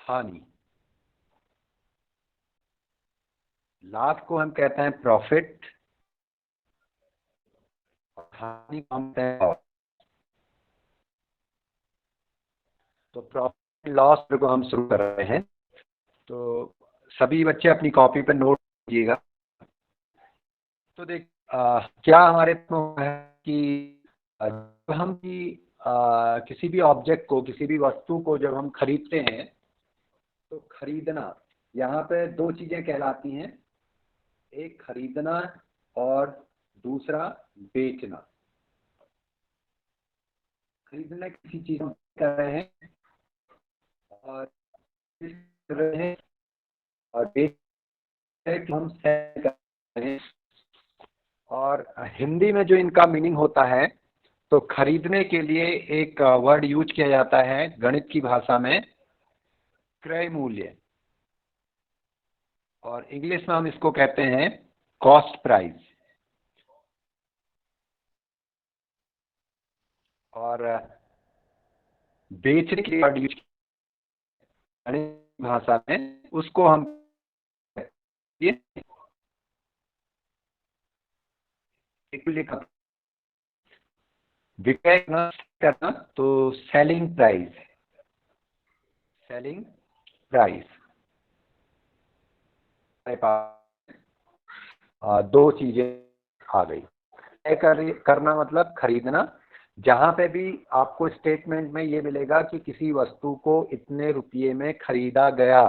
हानि। लाभ को हम कहते हैं प्रॉफिट, और हानि को हम कहते हैं लॉस। तो प्रॉफिट लॉस को हम शुरू कर रहे हैं। तो सभी बच्चे अपनी कॉपी पर नोट कीजिएगा। तो देख क्या हमारे तो है कि जब हम भी किसी भी ऑब्जेक्ट को, किसी भी वस्तु को जब हम खरीदते हैं, तो खरीदना, यहाँ पे दो चीजें कहलाती हैं, एक खरीदना और दूसरा बेचना। खरीदना किसी चीज को कर रहे हैं और कर रहे हैं, और बेच रहे हैं कि हम सेल कर रहे हैं। और हिंदी में जो इनका मीनिंग होता है, तो खरीदने के लिए एक वर्ड यूज किया जाता है गणित की भाषा में, क्रय मूल्य, और इंग्लिश में हम इसको कहते हैं कॉस्ट प्राइस। और बेचने के लिए वर्ड यूज गणित की भाषा में, उसको हम विक्रय करना, तो सेलिंग प्राइस, सेलिंग प्राइस। हमारे पास दो चीजें आ गई। करना मतलब खरीदना, जहां पे भी आपको स्टेटमेंट में ये मिलेगा कि किसी वस्तु को इतने रुपये में खरीदा गया,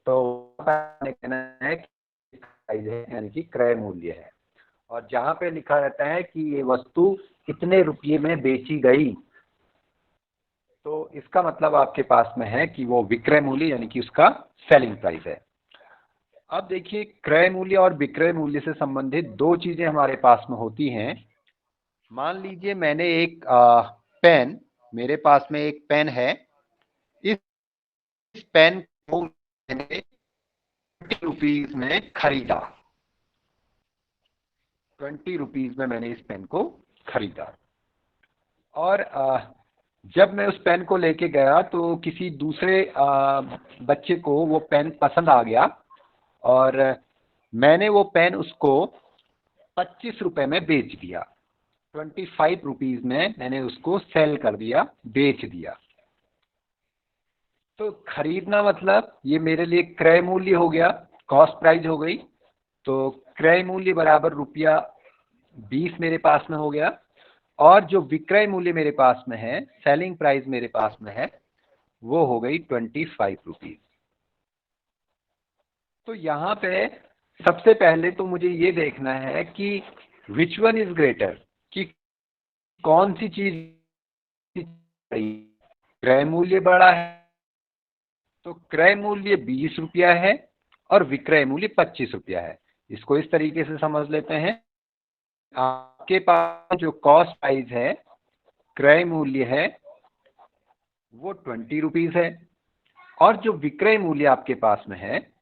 तो कहना है कि प्राइस है, यानी कि क्रय मूल्य है। और जहां पे लिखा रहता है कि ये वस्तु इतने रुपये में बेची गई, तो इसका मतलब आपके पास में है कि वो विक्रय मूल्य, यानी कि उसका सेलिंग प्राइस है। अब देखिए, क्रय मूल्य और विक्रय मूल्य से संबंधित दो चीजें हमारे पास में होती हैं। मान लीजिए मैंने एक पेन, मेरे पास में एक पेन है, इस पेन को मैंने 20 रुपीज में खरीदा, 20 रुपीज में मैंने इस पेन को खरीदा। और जब मैं उस पेन को लेके गया, तो किसी दूसरे बच्चे को वो पेन पसंद आ गया, और मैंने वो पेन उसको 25 रुपए में बेच दिया। 25 रुपीज में मैंने उसको सेल कर दिया, बेच दिया। तो खरीदना मतलब ये मेरे लिए क्रय मूल्य हो गया, कॉस्ट प्राइस हो गई। तो क्रय मूल्य बराबर ₹20 मेरे पास में हो गया, और जो विक्रय मूल्य मेरे पास में है, सेलिंग प्राइस मेरे पास में है, वो हो गई 25 रुपीज। तो यहाँ पे सबसे पहले तो मुझे ये देखना है कि विच वन इज ग्रेटर, कि कौन सी चीज बड़ी। क्रय मूल्य बड़ा है, तो क्रय मूल्य 20 रुपया है और विक्रय मूल्य 25 रुपया है। इसको इस तरीके से समझ लेते हैं, आपके पास जो कॉस्ट प्राइस है, क्रय मूल्य है, वो 20 रुपीज है, और जो विक्रय मूल्य आपके पास में है,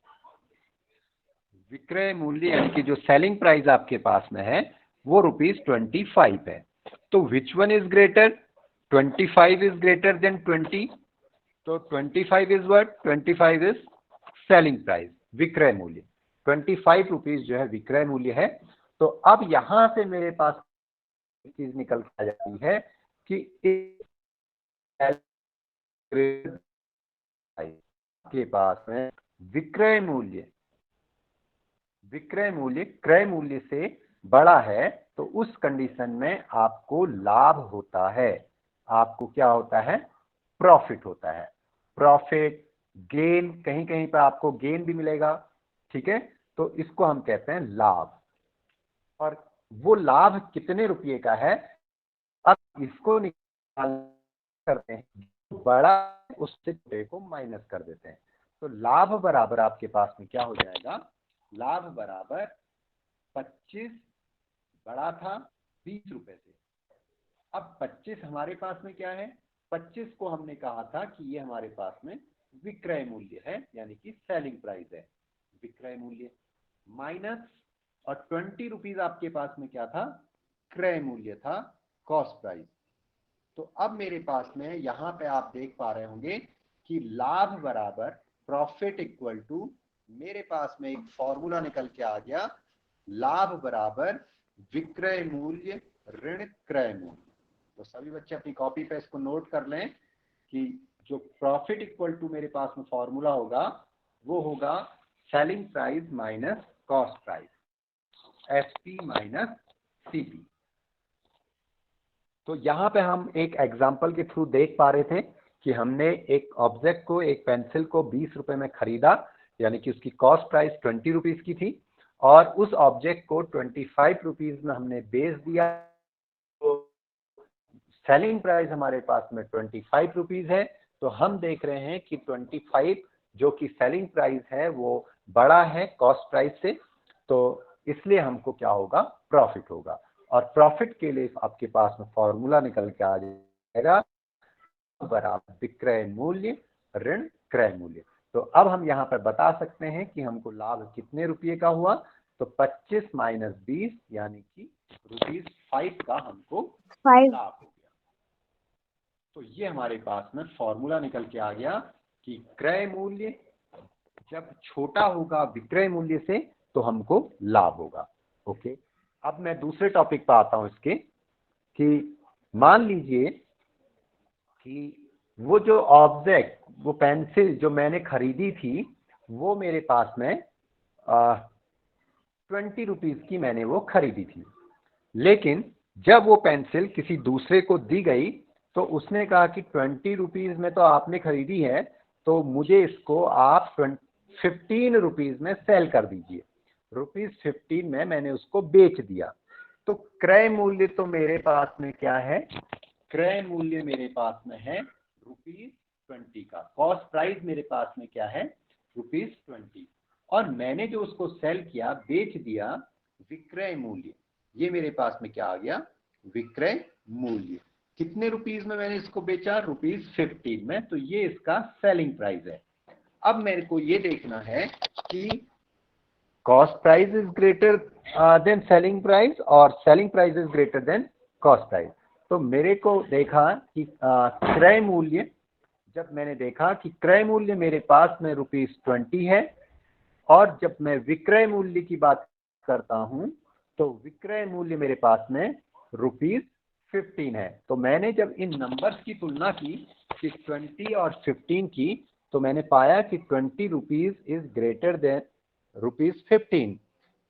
विक्रय मूल्य यानी कि जो सेलिंग प्राइस आपके पास में है, वो ₹25 है। तो which one is greater, 25 is greater then 20। तो 25 is what, 25 is selling price, विक्रय मूल्य। 25 रुपीज जो है विक्रय मूल्य है। तो अब यहां से मेरे पास एक चीज निकल के आ जाती है कि के पास में विक्रय मूल्य, विक्रय मूल्य क्रय मूल्य से बड़ा है, तो उस कंडीशन में आपको लाभ होता है। आपको क्या होता है, प्रॉफिट होता है। प्रॉफिट, गेन, कहीं कहीं पर आपको गेन भी मिलेगा, ठीक है। तो इसको हम कहते हैं लाभ। और वो लाभ कितने रुपये का है, अब इसको निकाल करते हैं, बड़ा उससे छोटे को माइनस कर देते हैं। तो लाभ बराबर आपके पास में क्या हो जाएगा, लाभ बराबर 25, बड़ा था 20 रुपए से। अब 25 हमारे पास में क्या है, 25 को हमने कहा था कि ये हमारे पास में विक्रय मूल्य है, यानी कि सेलिंग प्राइस है, विक्रय मूल्य, माइनस, और 20 रुपीज आपके पास में क्या था, क्रय मूल्य था, कॉस्ट प्राइस। तो अब मेरे पास में यहां पे आप देख पा रहे होंगे कि लाभ बराबर प्रॉफिट इक्वल टू, मेरे पास में एक फॉर्मूला निकल के आ गया, लाभ बराबर विक्रय मूल्य ऋण क्रय मूल्य। तो सभी बच्चे अपनी कॉपी पे इसको नोट कर लें कि जो प्रॉफिट इक्वल टू मेरे पास में फॉर्मूला होगा वो होगा selling price minus cost price, SP minus CP. तो यहाँ पे हम एक एग्जाम्पल के थ्रू देख पा रहे थे कि हमने एक ऑब्जेक्ट को, एक पेंसिल को 20 रुपए में खरीदा, यानी कि उसकी कॉस्ट प्राइस 20 रुपीज की थी, और उस ऑब्जेक्ट को 25 रुपीज में हमने बेच दिया। तो सेलिंग प्राइस हमारे पास में 25 रुपीज है। तो हम देख रहे हैं कि 25 जो कि सेलिंग प्राइस है वो बड़ा है कॉस्ट प्राइस से, तो इसलिए हमको क्या होगा, प्रॉफिट होगा। और प्रॉफिट के लिए आपके पास में फॉर्मूला निकल के आ जाएगा बराबर विक्रय मूल्य ऋण क्रय मूल्य। तो अब हम यहाँ पर बता सकते हैं कि हमको लाभ कितने रुपये का हुआ, तो 25 माइनस 20 यानी कि ₹5 का हमको लाभ हो गया। तो ये हमारे पास में फॉर्मूला निकल के आ गया कि क्रय मूल्य जब छोटा होगा विक्रय मूल्य से तो हमको लाभ होगा। ओके, अब मैं दूसरे टॉपिक पर आता हूं इसके, कि मान लीजिए कि वो जो ऑब्जेक्ट, वो पेंसिल जो मैंने खरीदी थी वो मेरे पास में 20 रुपीज की मैंने वो खरीदी थी, लेकिन जब वो पेंसिल किसी दूसरे को दी गई तो उसने कहा कि 20 रुपीज में तो आपने खरीदी है, तो मुझे इसको आप 15 रुपीज में सेल कर दीजिए। ₹15 में मैंने उसको बेच दिया। तो क्रय मूल्य तो मेरे पास में क्या है, क्रय मूल्य मेरे पास में है ₹20 का, कॉस्ट प्राइस मेरे पास में क्या है, ₹20, और मैंने जो उसको सेल किया, बेच दिया, विक्रय मूल्य, ये मेरे पास में क्या आ गया, विक्रय मूल्य। कितने रुपीस में मैंने इसको बेचा, ₹15 में, तो ये इसका सेलिंग प्राइस है। अब मेरे को ये देखना है कि cost price is greater than selling price और selling price is greater than cost price. तो मेरे को देखा कि क्रय मूल्य, जब मैंने देखा कि क्रय मूल्य मेरे पास में ₹20 है, और जब मैं विक्रय मूल्य की बात करता हूं तो विक्रय मूल्य मेरे पास में ₹15 है। तो मैंने जब इन नंबर्स की तुलना की कि 20 और 15 की, तो मैंने पाया कि 20 रुपीज इज ग्रेटर देन ₹15।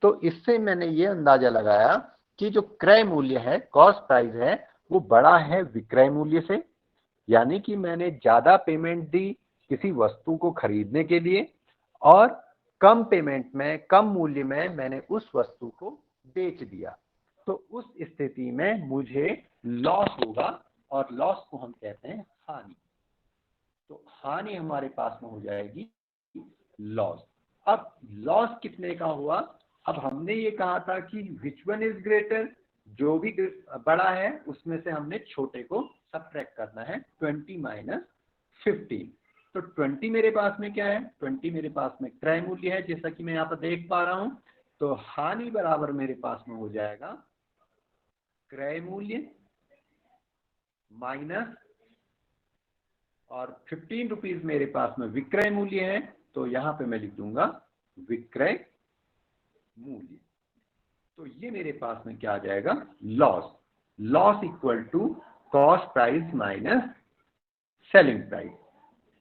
तो इससे मैंने ये अंदाजा लगाया कि जो क्रय मूल्य है, कॉस्ट प्राइस है, वो बड़ा है विक्रय मूल्य से, यानी कि मैंने ज्यादा पेमेंट दी किसी वस्तु को खरीदने के लिए, और कम पेमेंट में, कम मूल्य में मैंने उस वस्तु को बेच दिया। तो उस स्थिति में मुझे लॉस होगा, और लॉस को हम कहते हैं हानि। तो हानि हमारे पास में हो जाएगी लॉस। अब लॉस कितने का हुआ, अब हमने ये कहा था कि विच वन इज ग्रेटर, जो भी बड़ा है उसमें से हमने छोटे को सब्ट्रैक्ट करना है, 20 माइनस 15। तो 20 मेरे पास में क्या है, 20 मेरे पास में क्रय मूल्य है, जैसा कि मैं यहाँ पर देख पा रहा हूं। तो हानि बराबर मेरे पास में हो जाएगा क्रय मूल्य माइनस, और 15 रुपीज मेरे पास में विक्रय मूल्य है, तो यहाँ पे मैं लिख दूंगा विक्रय मूल्य। तो ये मेरे पास में क्या आ जाएगा, loss. Loss equal to cost price minus selling price.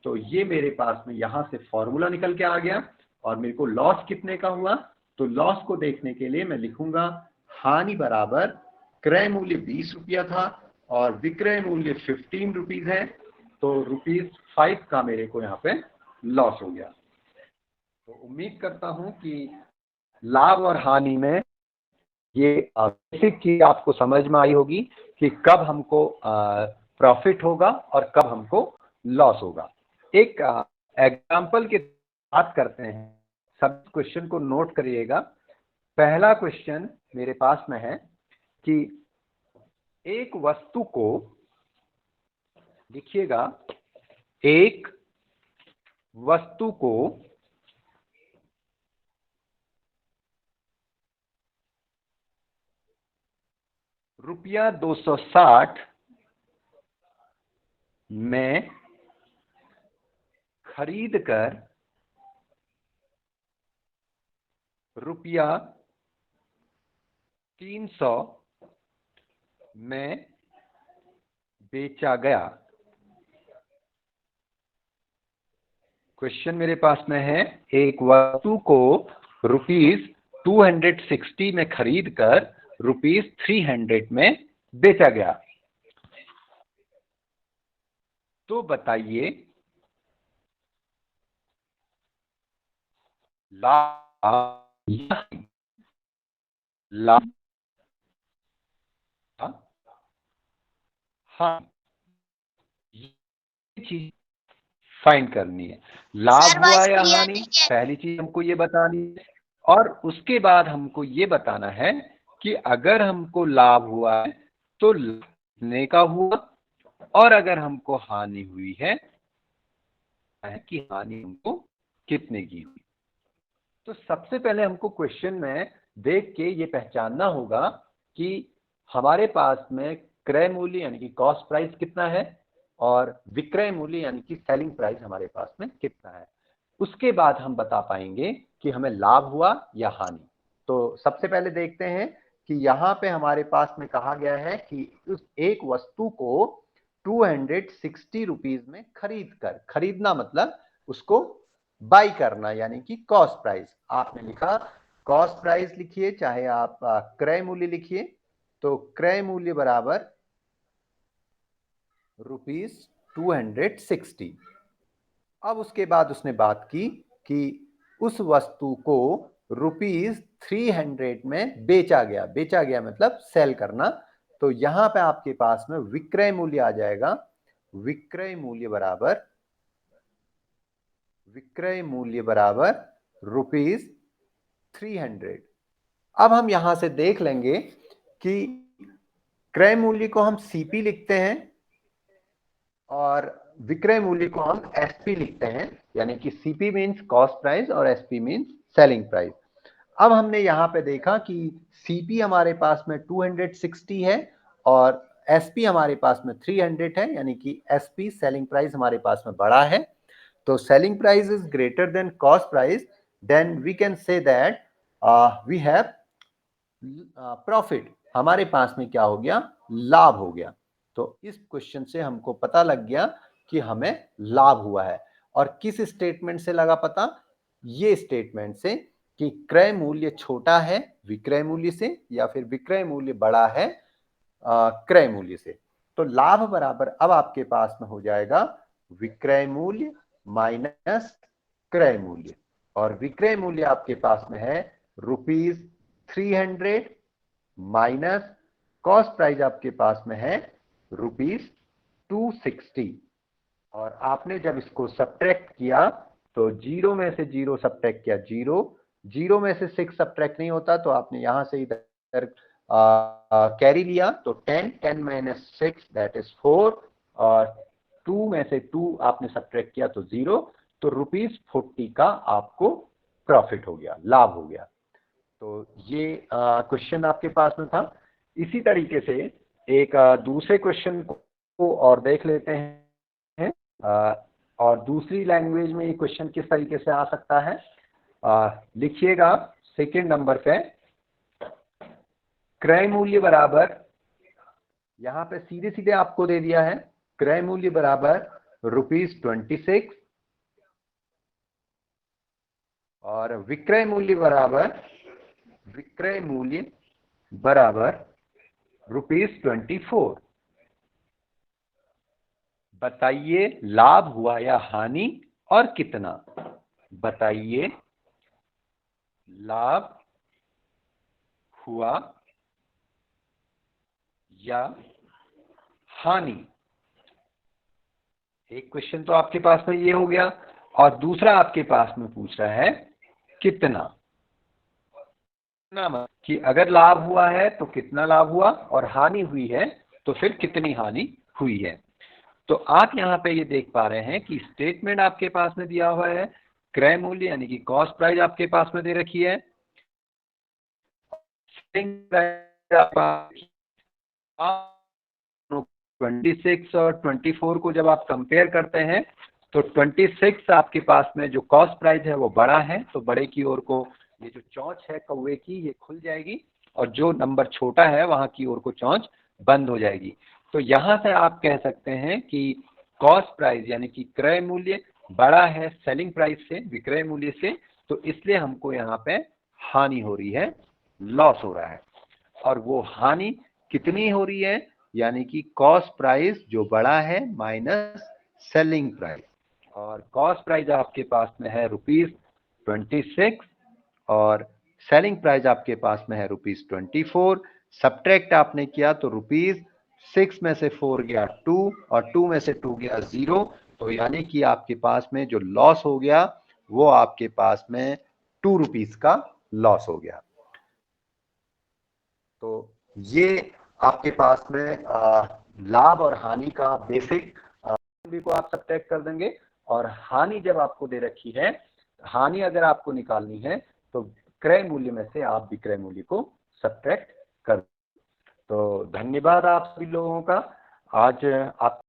तो ये मेरे पास में यहां से फॉर्मूला निकल के आ गया, और मेरे को लॉस कितने का हुआ, तो लॉस को देखने के लिए मैं लिखूंगा हानि बराबर क्रय मूल्य 20 रुपया था और विक्रय मूल्य 15 रुपीज है, तो ₹5 का मेरे को यहाँ पे लॉस हो गया। तो उम्मीद करता हूं कि लाभ और हानि में ये बेसिक चीज आपको समझ में आई होगी कि कब हमको प्रॉफिट होगा और कब हमको लॉस होगा। एक एग्जांपल की बात करते हैं, सब क्वेश्चन को नोट करिएगा। पहला क्वेश्चन मेरे पास में है कि एक वस्तु को, लिखिएगा, एक वस्तु को ₹260 में खरीद कर रुपया 300 में बेचा गया। क्वेश्चन मेरे पास में है, एक वस्तु को ₹260 में खरीद कर ₹300 में बेचा गया। तो बताइए लाभ हाँ, ये चीज फाइंड करनी है। लाभ हुआ या हानि, पहली चीज हमको ये बतानी है। और उसके बाद हमको ये बताना है कि अगर हमको लाभ हुआ है तो कितने का हुआ, और अगर हमको हानि हुई है कि हानि हमको कितने की हुई। तो सबसे पहले हमको क्वेश्चन में देख के ये पहचानना होगा कि हमारे पास में क्रय मूल्य यानी कि कॉस्ट प्राइस कितना है और विक्रय मूल्य यानी कि सेलिंग प्राइस हमारे पास में कितना है। उसके बाद हम बता पाएंगे कि हमें लाभ हुआ या हानि। तो सबसे पहले देखते हैं कि यहाँ पे हमारे पास में कहा गया है कि उस एक वस्तु को 260 रुपीज में खरीदना मतलब उसको बाई करना यानी कि कॉस्ट प्राइस। आपने लिखा कॉस्ट प्राइस लिखिए, चाहे आप क्रय मूल्य लिखिए। तो क्रय मूल्य बराबर ₹260। अब उसके बाद उसने बात की कि उस वस्तु को ₹300 में बेचा गया मतलब सेल करना। तो यहां पे आपके पास में विक्रय मूल्य आ जाएगा। विक्रय मूल्य बराबर ₹300। अब हम यहां से देख लेंगे कि क्रय मूल्य को हम सीपी लिखते हैं और विक्रय मूल्य को हम एसपी लिखते हैं, यानी कि सीपी मींस कॉस्ट प्राइस और एसपी मींस सेलिंग प्राइस। अब हमने यहां पे देखा कि सीपी हमारे पास में 260 है और एसपी हमारे पास में 300 है, यानी कि एसपी सेलिंग प्राइस हमारे पास में बड़ा है। तो selling price is greater than cost price, then we can say that we have profit. हमारे पास में क्या हो गया, लाभ हो गया। तो इस क्वेश्चन से हमको पता लग गया कि हमें लाभ हुआ है। और किस स्टेटमेंट से लगा पता, ये स्टेटमेंट से कि क्रय मूल्य छोटा है विक्रय मूल्य से या फिर विक्रय मूल्य बड़ा है क्रय मूल्य से। तो लाभ बराबर अब आपके पास में हो जाएगा विक्रय मूल्य माइनस क्रय मूल्य, और विक्रय मूल्य आपके पास में है ₹300 माइनस कॉस्ट प्राइस आपके पास में है ₹260। और आपने जब इसको सब्ट्रैक्ट किया तो 0 में से 0 सब्ट्रैक्ट किया 0, 0 में से 6 सब्ट्रैक्ट नहीं होता तो आपने यहां से इधर कैरी लिया। तो 10 माइनस 6 दैट इज 4, और 2 में से 2 आपने सब्ट्रैक्ट किया तो 0। तो ₹40 का आपको प्रॉफिट हो गया, लाभ हो गया। तो ये क्वेश्चन आपके पास में था। इसी तरीके से एक दूसरे क्वेश्चन को और देख लेते हैं। और दूसरी लैंग्वेज में ये क्वेश्चन किस तरीके से आ सकता है, लिखिएगा सेकंड नंबर पे। क्रय मूल्य बराबर, यहां पे सीधे सीधे आपको दे दिया है, क्रय मूल्य बराबर ₹26 और विक्रय मूल्य बराबर ₹24। बताइए लाभ हुआ या हानि और कितना। बताइए लाभ हुआ या हानि। एक क्वेश्चन तो आपके पास में ये हो गया, और दूसरा आपके पास में पूछ रहा है कितना। कि अगर लाभ हुआ है तो कितना लाभ हुआ, और हानि हुई है तो फिर कितनी हानि हुई है। तो आप यहाँ पे ये देख पा रहे हैं कि स्टेटमेंट आपके पास में दिया हुआ है, क्रय मूल्य यानी कि कॉस्ट प्राइस आपके पास में दे रखी है, 26 और 24 को जब आप कंपेयर करते हैं तो 26 आपके पास में जो कॉस्ट प्राइस है वो बड़ा है, तो बड़े की ओर को ये जो चौंच है कौवे की ये खुल जाएगी, और जो नंबर छोटा है वहां की ओर को चौंच बंद हो जाएगी। तो यहां से आप कह सकते हैं कि कॉस्ट प्राइस यानी कि क्रय मूल्य बड़ा है सेलिंग प्राइस से, विक्रय मूल्य से, तो इसलिए हमको यहाँ पे हानि हो रही है, लॉस हो रहा है। और वो हानि कितनी हो रही है, यानी कि कॉस्ट प्राइस जो बड़ा है माइनस सेलिंग प्राइस। और कॉस्ट प्राइस आपके पास में है ₹26 और सेलिंग प्राइस आपके पास में है ₹24। सब्ट्रैक्ट आपने किया तो ₹6 में से 4 गया 2 और 2 में से 2 गया 0, तो यानी कि आपके पास में जो लॉस हो गया वो आपके पास में ₹2 का लॉस हो गया। तो ये आपके पास में लाभ और हानि का बेसिक भी को आप सब्ट्रैक्ट कर देंगे। और हानि जब आपको दे रखी है, हानि अगर आपको निकालनी है तो क्रय मूल्य में से आप विक्रय मूल्य को सब्ट्रैक्ट कर। तो धन्यवाद आप सभी लोगों का। आज आप